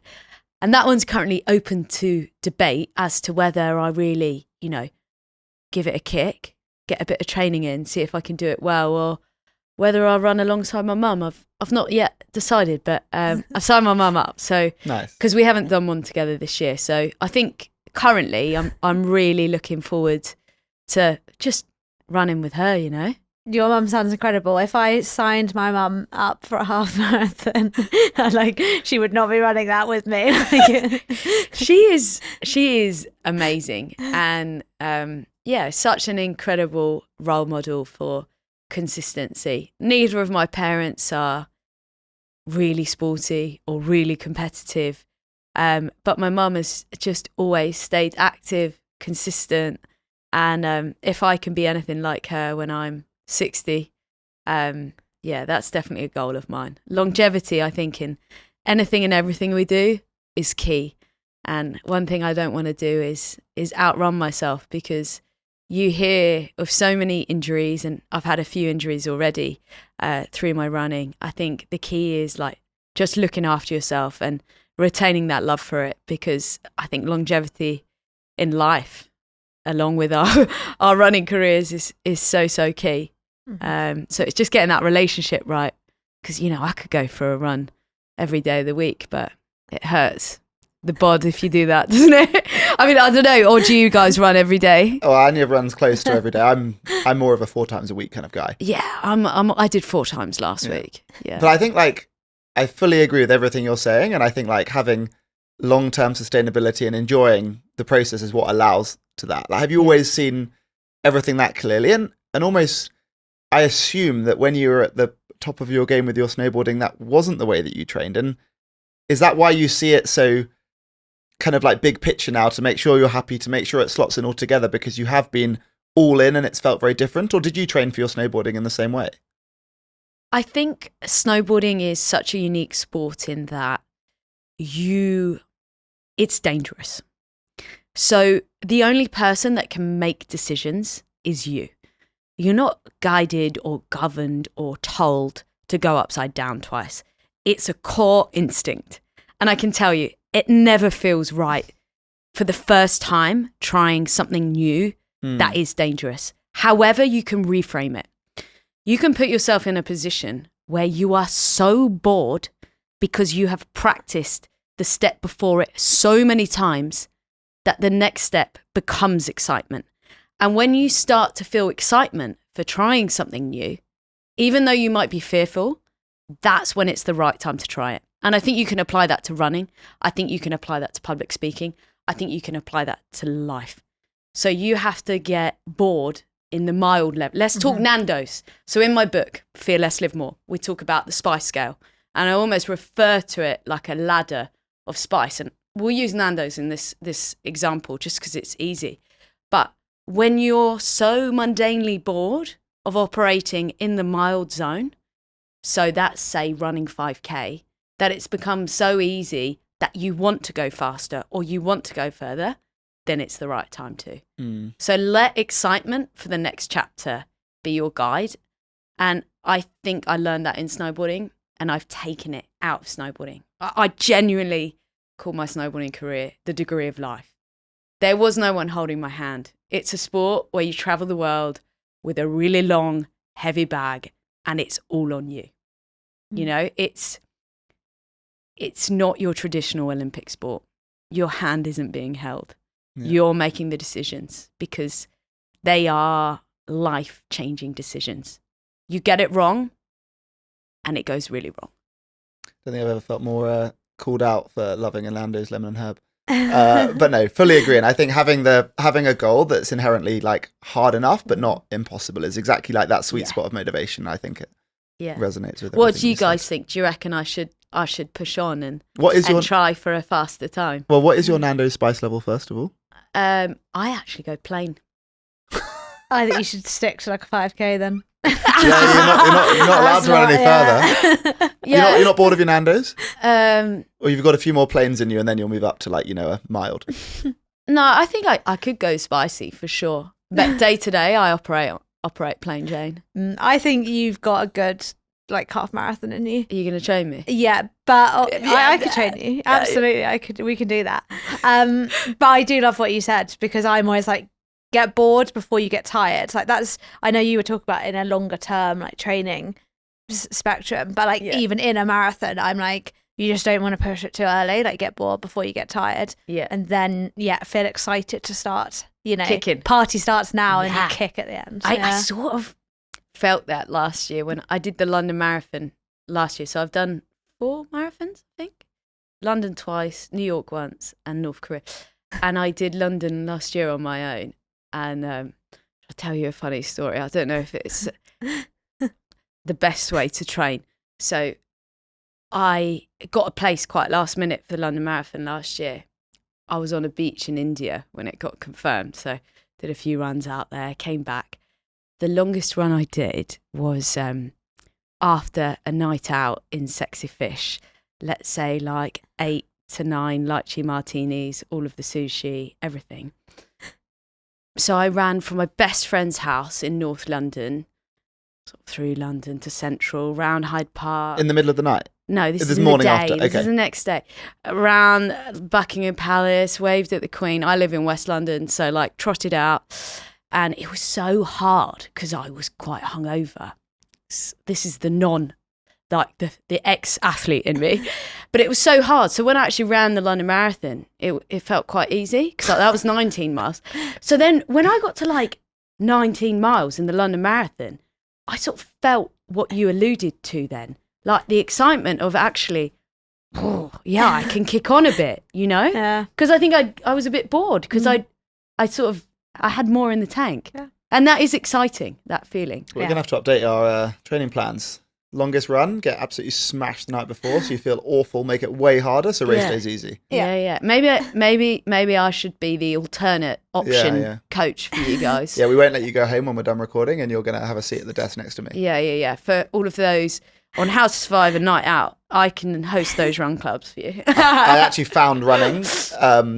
And that one's currently open to debate as to whether I really, give it a kick, get a bit of training in, see if I can do it well, or whether I'll run alongside my mum. I've not yet decided, but I've signed my mum up. So Nice. Because we haven't done one together this year. So I think currently I'm really looking forward to just running with her, Your mum sounds incredible. If I signed my mum up for a half marathon, she would not be running that with me. She is amazing, and such an incredible role model for consistency. Neither of my parents are really sporty or really competitive, but my mum has just always stayed active, consistent, and if I can be anything like her when I'm 60, that's definitely a goal of mine. Longevity, I think, in anything and everything we do is key. And one thing I don't want to do is outrun myself, because you hear of so many injuries, and I've had a few injuries already through my running. I think the key is just looking after yourself and retaining that love for it, because I think longevity in life, along with our running careers, is so key. Mm-hmm. So it's just getting that relationship right, because I could go for a run every day of the week, but it hurts the bod if you do that, doesn't it? I mean, I don't know. Or do you guys run every day? Oh, Anya runs close to every day. I'm more of a 4 times a week kind of guy. Yeah, I did 4 times last week. Yeah, but I think I fully agree with everything you're saying, and I think having long-term sustainability and enjoying the process is what allows to that. Have you always seen everything that clearly? And almost, I assume that when you were at the top of your game with your snowboarding, that wasn't the way that you trained. And is that why you see it so kind of big picture now, to make sure you're happy, to make sure it slots in all together, because you have been all in and it's felt very different? Or did you train for your snowboarding in the same way? I think snowboarding is such a unique sport in that it's dangerous. So the only person that can make decisions is you. You're not guided or governed or told to go upside down twice. It's a core instinct. And I can tell you, it never feels right for the first time trying something new that is dangerous. However, you can reframe it. You can put yourself in a position where you are so bored because you have practiced the step before it so many times that the next step becomes excitement. And when you start to feel excitement for trying something new, even though you might be fearful, that's when it's the right time to try it. And I think you can apply that to running. I think you can apply that to public speaking. I think you can apply that to life. So you have to get bored in the mild level. Let's talk Nando's. So in my book, Fear Less, Live More, we talk about the spice scale. And I almost refer to it like a ladder of spice. And we'll use Nando's in this example just because it's easy. But when you're so mundanely bored of operating in the mild zone, so that's, say, running 5K, that it's become so easy that you want to go faster or you want to go further, then it's the right time to. So let excitement for the next chapter be your guide. And I think I learned that in snowboarding, and I've taken it out of snowboarding. I genuinely call my snowboarding career the degree of life. There was no one holding my hand. It's a sport where you travel the world with a really long, heavy bag, and it's all on you. You know, it's not your traditional Olympic sport. Your hand isn't being held. Yeah. You're making the decisions because they are life-changing decisions. You get it wrong, and it goes really wrong. I don't think I've ever felt more called out for loving a Nando's lemon and herb. But no, fully agree. And I think having a goal that's inherently like hard enough but not impossible is exactly like that sweet spot of motivation. I think it resonates with. What do you guys think? Do you reckon I should push on and try for a faster time? Well, what is your Nando's spice level first of all? I actually go plain. I think you should stick to like a 5K then. Yeah, you're not allowed to run any further. You're not bored of your Nando's? Or you've got a few more planes in you and then you'll move up to like, a mild. No, I think I could go spicy for sure. But day to day, I operate plain Jane. I think you've got a good like half marathon in you. Are you going to train me? Yeah, but I could train you. Absolutely, we can do that. But I do love what you said because I'm always like, get bored before you get tired. Like I know you were talking about in a longer term like training spectrum, but like even in a marathon, I'm like, you just don't want to push it too early. Like get bored before you get tired. Yeah, and then feel excited to start. Kicking. Party starts now and you kick at the end. I sort of felt that last year when I did the London Marathon last year. So I've done 4 marathons, I think. London twice, New York once, and North Korea. And I did London last year on my own. And I'll tell you a funny story. I don't know if it's the best way to train. So I got a place quite last minute for the London Marathon last year. I was on a beach in India when it got confirmed. So did a few runs out there, came back. The longest run I did was after a night out in Sexy Fish, let's say like 8 to 9 lychee martinis, all of the sushi, everything. So I ran from my best friend's house in North London, sort of through London to Central, round Hyde Park. In the middle of the night? No, this is morning the day. after. Okay. This is the next day. Around Buckingham Palace, waved at the Queen. I live in West London, so like trotted out. And it was so hard because I was quite hungover. This is the ex-athlete in me. But it was so hard. So when I actually ran the London Marathon, it felt quite easy because that was 19 miles. So then when I got to like 19 miles in the London Marathon, I sort of felt what you alluded to then. Like the excitement of actually, I can kick on a bit, Yeah. Because I think I was a bit bored because I had more in the tank. Yeah. And that is exciting, that feeling. We're going to have to update our training plans. Longest run, get absolutely smashed the night before so you feel awful, make it way harder so race day's easy. Yeah. Maybe I should be the alternate option coach for you guys. Yeah, we won't let you go home when we're done recording and you're going to have a seat at the desk next to me. Yeah. For all of those on How to Survive a Night Out, I can host those run clubs for you. I actually found running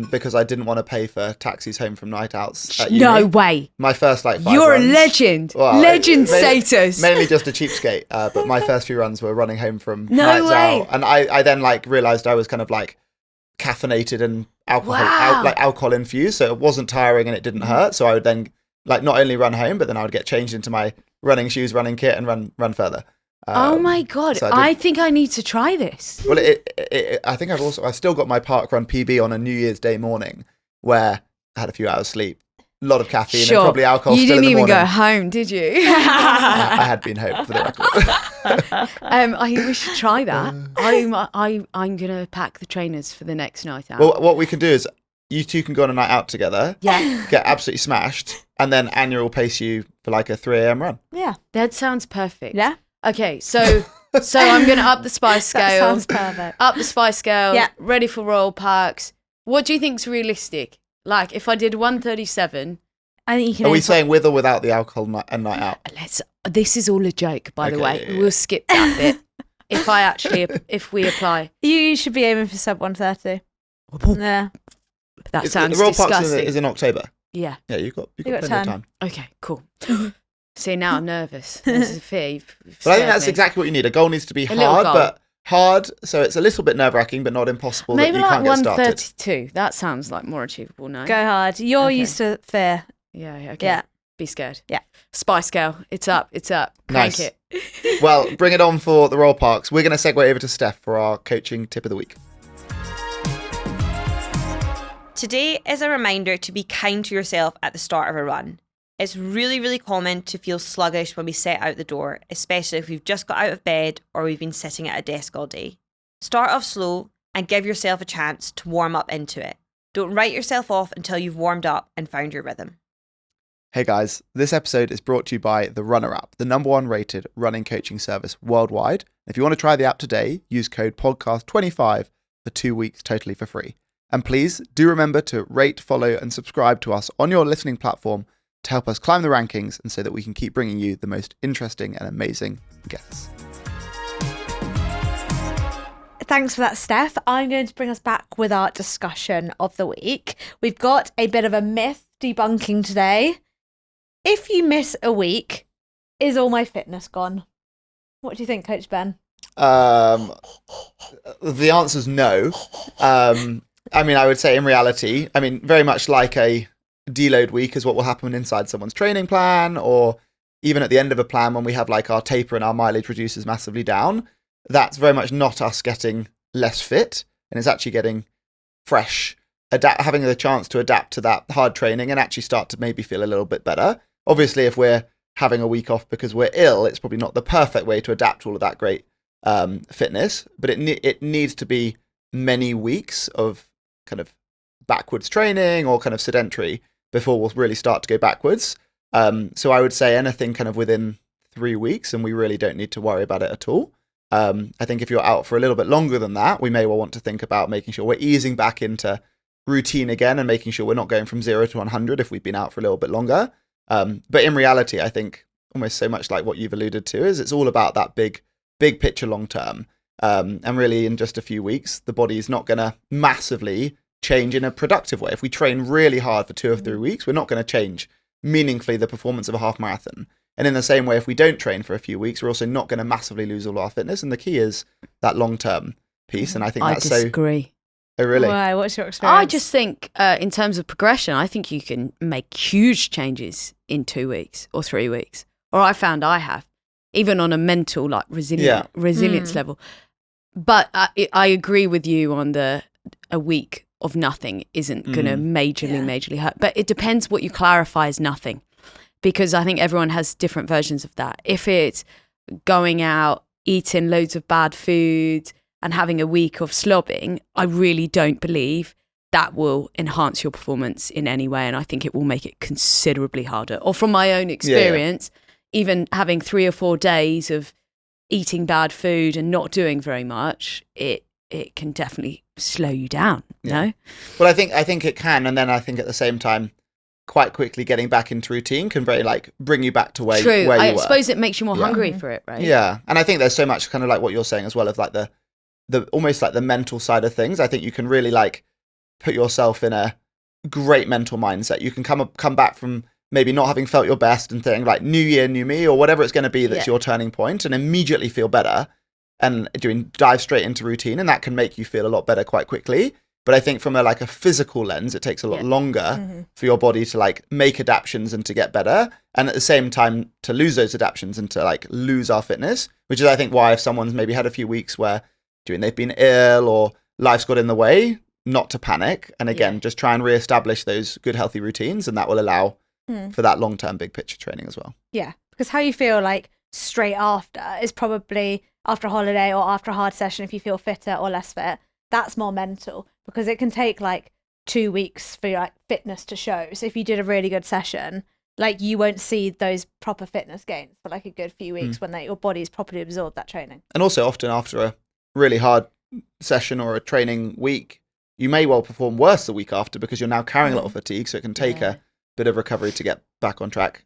because I didn't want to pay for taxis home from night outs at uni. No way. My first 5 You're runs, a legend. Well, legend status. Mainly just a cheapskate, but my first few runs were running home from No nights way. out. And I then realised I was kind of caffeinated and alcohol infused, so it wasn't tiring and it didn't hurt. So I would then not only run home, but then I would get changed into my running shoes, running kit, and run further. Oh my God. So I think I need to try this. Well, I think I've still got my parkrun PB on a New Year's Day morning where I had a few hours sleep, a lot of caffeine and probably alcohol you still in the morning. didn't even go home, did you? I had been home for the record. We should try that. I'm going to pack the trainers for the next night out. Well, what we can do is you two can go on a night out together, get absolutely smashed, and then Anya will pace you for a 3 a.m. run. Yeah. That sounds perfect. Yeah. Okay, so I'm going to up the spice scale. That sounds perfect. Up the spice scale. Yeah. Ready for Royal Parks. What do you think's realistic? If I did 137. I think you can. Are we saying with or without the alcohol and night out? This is all a joke, by the way. Yeah. We'll skip that bit. If we apply. You should be aiming for sub 130. Yeah. That sounds the Royal disgusting. Parks is in October. Yeah. Yeah, you've got plenty of time. Okay, cool. See, now I'm nervous. There's a fear. But I think that's exactly what you need. A goal needs to be hard, so it's a little bit nerve-wracking, but not impossible. Maybe that you can't get started. 132. That sounds more achievable now. Go hard. You're used to fear. Yeah, okay. Yeah. Be scared. Yeah. Spice scale. It's up. Crank Nice. it. Well, bring it on for the Royal Parks. We're going to segue over to Steph for our coaching tip of the week. Today is a reminder to be kind to yourself at the start of a run. It's really, really common to feel sluggish when we set out the door, especially if we've just got out of bed or we've been sitting at a desk all day. Start off slow and give yourself a chance to warm up into it. Don't write yourself off until you've warmed up and found your rhythm. Hey guys, this episode is brought to you by the Runner app, the #1 rated running coaching service worldwide. If you want to try the app today, use code podcast25 for 2 weeks totally for free. And please do remember to rate, follow, and subscribe to us on your listening platform to help us climb the rankings and so that we can keep bringing you the most interesting and amazing guests. Thanks for that, Steph. I'm going to bring us back with our discussion of the week. We've got a bit of a myth debunking today. If you miss a week, is all my fitness gone? What do you think, Coach Ben? The answer's no. I would say in reality, very much like a deload week is what will happen inside someone's training plan, or even at the end of a plan when we have like our taper and our mileage reduces massively down. That's very much not us getting less fit, and it's actually getting fresh, having the chance to adapt to that hard training and actually start to maybe feel a little bit better. Obviously, if we're having a week off because we're ill, it's probably not the perfect way to adapt all of that great fitness, but it needs to be many weeks of kind of backwards training or kind of sedentary before we'll really start to go backwards. So I would say anything kind of within 3 weeks, and we really don't need to worry about it at all. I think if you're out for a little bit longer than that, we may well want to think about making sure we're easing back into routine again and making sure we're not going from 0 to 100 if we've been out for a little bit longer. But in reality, I think almost so much like what you've alluded to is it's all about that big picture long term. And really in just a few weeks, the body is not going to massively change in a productive way. If we train really hard for 2 or 3 weeks, we're not going to change meaningfully the performance of a half marathon. And in the same way, if we don't train for a few weeks, we're also not going to massively lose all our fitness. And the key is that long-term piece. And I think that's so... I disagree. Oh, really? Why? What's your experience? I just think in terms of progression, I think you can make huge changes in 2 weeks or 3 weeks. Or I found I have, even on a mental like resilience level. But I agree with you on a week of nothing isn't going to majorly hurt. But it depends what you clarify as nothing, because I think everyone has different versions of that. If it's going out, eating loads of bad food and having a week of slobbing, I really don't believe that will enhance your performance in any way. And I think it will make it considerably harder. Or from my own experience, even having 3 or 4 days of eating bad food and not doing very much, it can definitely slow you down. No? Well, I think it can, and then I think at the same time, quite quickly getting back into routine can very bring you back to where you were. I suppose it makes you more hungry for it, right? Yeah, and I think there's so much kind of like what you're saying as well of like the almost like the mental side of things. I think you can really like put yourself in a great mental mindset. You can come back from maybe not having felt your best and think like new year, new me, or whatever it's going to be that's your turning point, and immediately feel better and dive straight into routine, and that can make you feel a lot better quite quickly. But I think from a physical lens, it takes a lot longer for your body to like make adaptations and to get better, and at the same time to lose those adaptations and to like lose our fitness, which is I think why if someone's maybe had a few weeks where they've been ill or life's got in the way, not to panic, and again just try and reestablish those good healthy routines, and that will allow for that long-term big picture training as well. Yeah, because how you feel like straight after is probably after a holiday or after a hard session. If you feel fitter or less fit, that's more mental, because it can take like 2 weeks for your like fitness to show. So if you did a really good session, like you won't see those proper fitness gains for like a good few weeks when your body's properly absorbed that training. And also often after a really hard session or a training week, you may well perform worse the week after because you're now carrying a lot of fatigue. So it can take a bit of recovery to get back on track.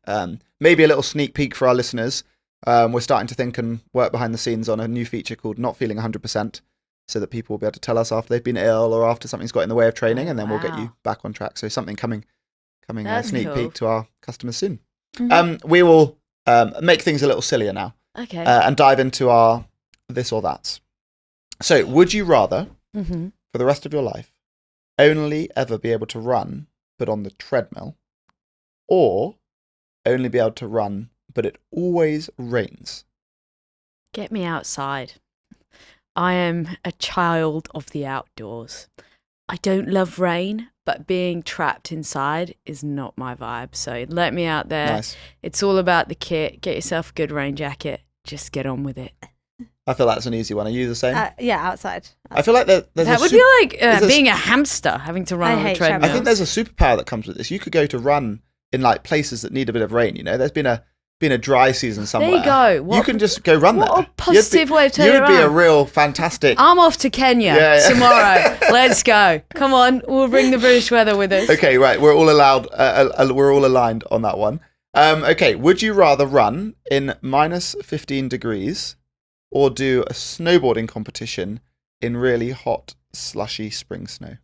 Maybe a little sneak peek for our listeners. We're starting to think and work behind the scenes on a new feature called Not Feeling 100%, so that people will be able to tell us after they've been ill or after something's got in the way of training, and then we'll get you back on track. So something coming a sneak peek to our customers soon. We will make things a little sillier now. Okay. And dive into our this or that's. So would you rather, for the rest of your life, only ever be able to run but on the treadmill, or only be able to run but it always rains? Get me outside. I am a child of the outdoors. I don't love rain, but being trapped inside is not my vibe. So let me out there. Nice. It's all about the kit. Get yourself a good rain jacket. Just get on with it. I feel that's an easy one. Are you the same? Yeah, outside. I feel like there's That would be like being a hamster having to run on a treadmill. I think there's a superpower that comes with this. You could go to run in like places that need a bit of rain. You know, there's been a dry season somewhere. There you go. You can just go run there. What a positive way of turning it around. You'd be a real fantastic. I'm off to Kenya tomorrow. Let's go. Come on, we'll bring the British weather with us. Okay, right. We're all allowed. We're all aligned on that one. Okay. Would you rather run in minus 15 degrees or do a snowboarding competition in really hot, slushy spring snow?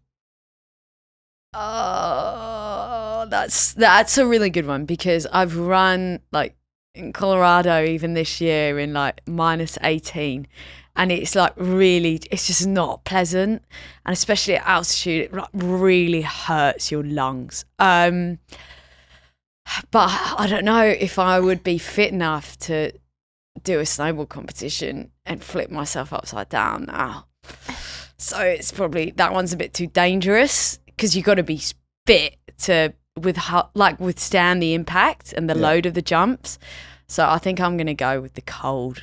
Oh, that's a really good one because I've run like in Colorado even this year in like minus 18, and it's like really, it's just not pleasant, and especially at altitude it like really hurts your lungs. But I don't know if I would be fit enough to do a snowboard competition and flip myself upside down now. So it's probably, that one's a bit too dangerous because you've got to be fit to withstand the impact and the load of the jumps. So I think I'm going to go with the cold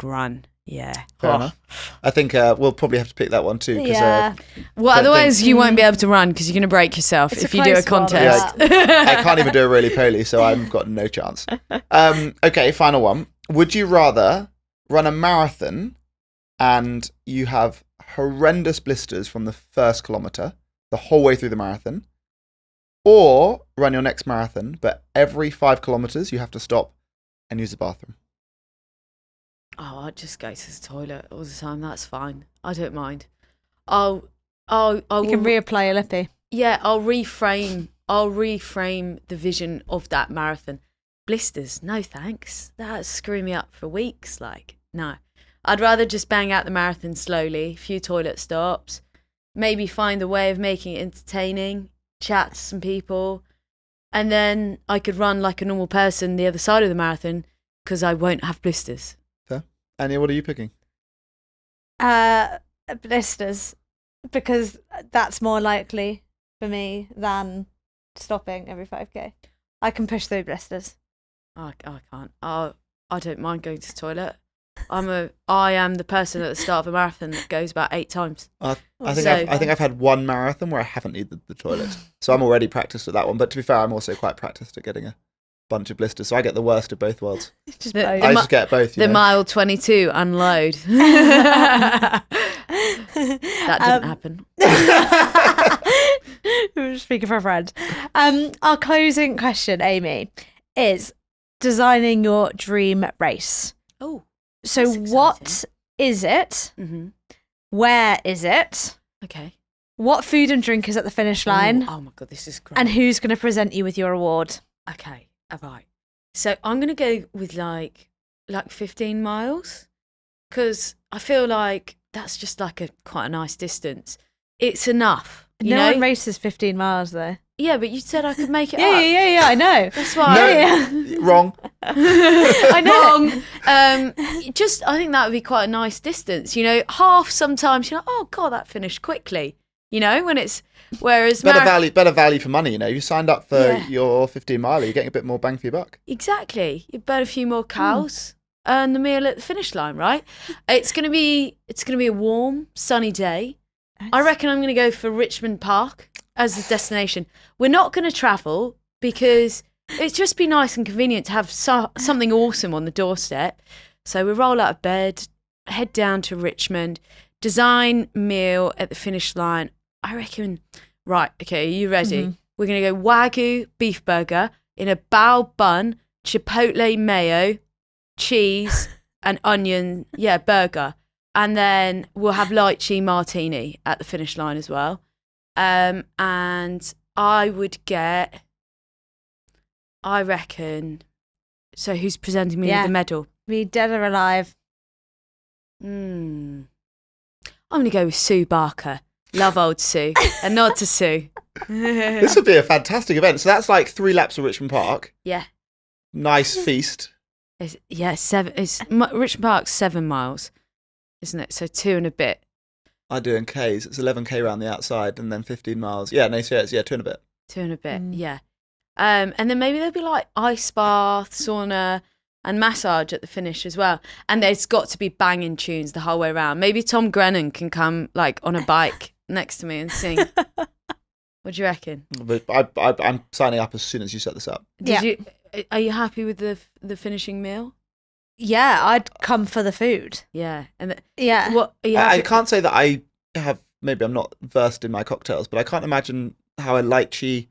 run. Yeah. Fair enough. I think we'll probably have to pick that one too. Yeah. Well, otherwise you won't be able to run because you're going to break yourself if you do a contest. I can't even do a roly-poly, so I've got no chance. Okay, final one. Would you rather run a marathon and you have horrendous blisters from the first kilometre the whole way through the marathon, or run your next marathon, but every 5 kilometres you have to stop and use the bathroom? Oh, I'd just go to the toilet all the time. That's fine. I don't mind. You can reapply your lippy. Yeah, I'll reframe the vision of that marathon. Blisters, no thanks. That'd screw me up for weeks. Like, no. I'd rather just bang out the marathon slowly, a few toilet stops, maybe find a way of making it entertaining, chat to some people, and then I could run like a normal person the other side of the marathon because I won't have blisters. Fair. Annie, what are you picking? Blisters, because that's more likely for me than stopping every 5k. I can push through blisters. I can't. I don't mind going to the toilet. I am the person at the start of a marathon that goes about 8 times. I think I've had one marathon where I haven't needed the toilet, so I'm already practiced at that one. But to be fair, I'm also quite practiced at getting a bunch of blisters, so I get the worst of both worlds. I just get both. The mile 22 unload. That didn't happen. Speaking for a friend. Our closing question, Aimee, is designing your dream race. Oh. So what is it? Mm-hmm. Where is it? Okay. What food and drink is at the finish line? Oh my God, this is great. And who's going to present you with your award? Okay, all right. So I'm going to go with like 15 miles because I feel like that's just like quite a nice distance. It's enough. No one races 15 miles though. Yeah, but you said I could make it up. Yeah, I know. That's why. Wrong. I know. Wrong. I think that would be quite a nice distance. You know, half sometimes you're like, oh God, that finished quickly. You know, when it's, whereas better value for money. You know, you signed up for your 15 miler, you're getting a bit more bang for your buck. Exactly. You burn a few more cows, earn the meal at the finish line, right? It's gonna be a warm, sunny day. Nice. I reckon I'm gonna go for Richmond Park as the destination. We're not going to travel because it's just be nice and convenient to have something awesome on the doorstep. So we roll out of bed, head down to Richmond, design meal at the finish line. I reckon, right, okay, are you ready? Mm-hmm. We're going to go Wagyu beef burger in a bao bun, chipotle mayo, cheese and onion, burger. And then we'll have lychee martini at the finish line as well. And I would get, I reckon, so who's presenting me with the medal? Be dead or alive. I'm going to go with Sue Barker. Love old Sue. A nod to Sue. This would be a fantastic event. So that's like 3 laps of Richmond Park. Yeah. Nice feast. Richmond Park's 7 miles, isn't it? So 2 and a bit. I do in Ks. It's 11k around the outside and then 15 miles. Yeah, no, so it's 2 and a bit. 2 and a bit, yeah. And then maybe there'll be like ice bath, sauna, and massage at the finish as well. And there's got to be banging tunes the whole way around. Maybe Tom Grennan can come like on a bike next to me and sing. What do you reckon? But I'm signing up as soon as you set this up. Are you happy with the finishing meal? Yeah, I'd come for the food. Yeah. And Yeah. I can't say that I have, maybe I'm not versed in my cocktails, but I can't imagine how a lychee,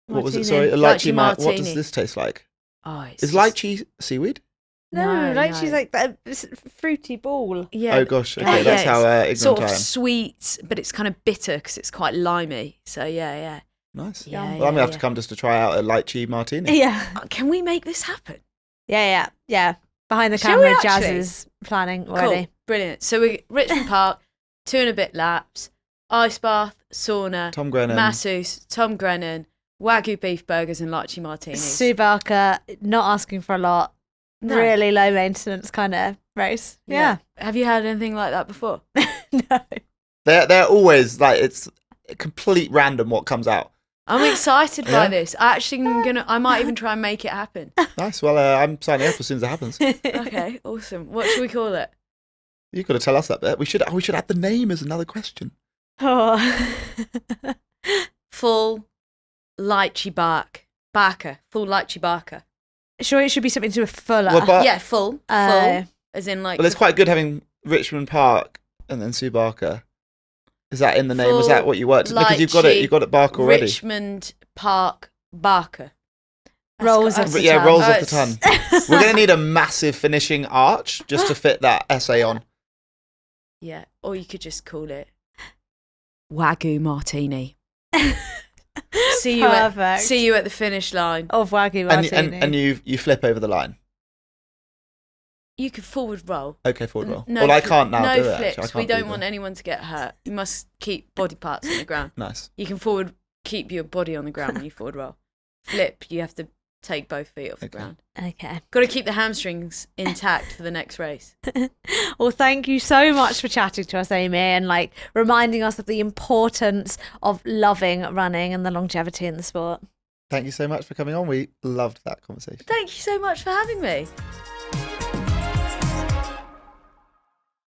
what was it? Sorry, a Lychee lychee what martini. does this taste like? Oh, Is lychee seaweed? No, like no. she's like that fruity ball. Yeah. Oh gosh, okay, that's how ignorant sort I of am. sweet, but it's kind of bitter because it's quite limey. So yeah. Nice. Yeah, Well, I'm yeah, gonna have to come just to try out a lychee martini. Yeah. Can we make this happen? Yeah. Behind the Shall we camera, Jazz actually? is planning already. Cool, brilliant. So we Richmond Park, 2 and a bit laps, ice bath, sauna, Tom Grennan. masseuse, Tom Grennan, Wagyu beef burgers and lychee martinis. Sue Barker, not asking for a lot. No. Really low maintenance kind of race. Yeah. Have you had anything like that before? No. They're always like, it's complete random what comes out. I'm excited Yeah. by this. I might even try and make it happen. Nice. Well, I'm signing up as soon as it happens. Okay, awesome. What should we call it? You've got to tell us that bit. We should add the name as another question. Oh. Full lychee barker. Full lychee barker. Sure, it should be something to do with Fuller. Well, but Yeah, full. Oh. Full. As in like. well, it's quite good having Richmond Park and then Sue Barker. Is that in the name? Was that what you worked? Because you've got it Barker already. Richmond Park Barker. Rolls off the Yeah, tongue. rolls Oh, off the tongue. We're going to need a massive finishing arch just to fit that essay on. Yeah, or you could just call it Wagyu Martini. See you at the finish line. Of Wagyu Martini. And you flip over the line. You could forward roll. Okay, forward roll. No well, I fli- can't now no do it. flips. Actually. I can't We don't do want that. anyone to get hurt. You must keep body parts on the ground. Nice. You can keep your body on the ground when you forward roll. Flip, you have to take both feet off the ground. Okay. Got to keep the hamstrings intact for the next race. Well, thank you so much for chatting to us, Aimee, and like reminding us of the importance of loving running and the longevity in the sport. Thank you so much for coming on. We loved that conversation. Thank you so much for having me.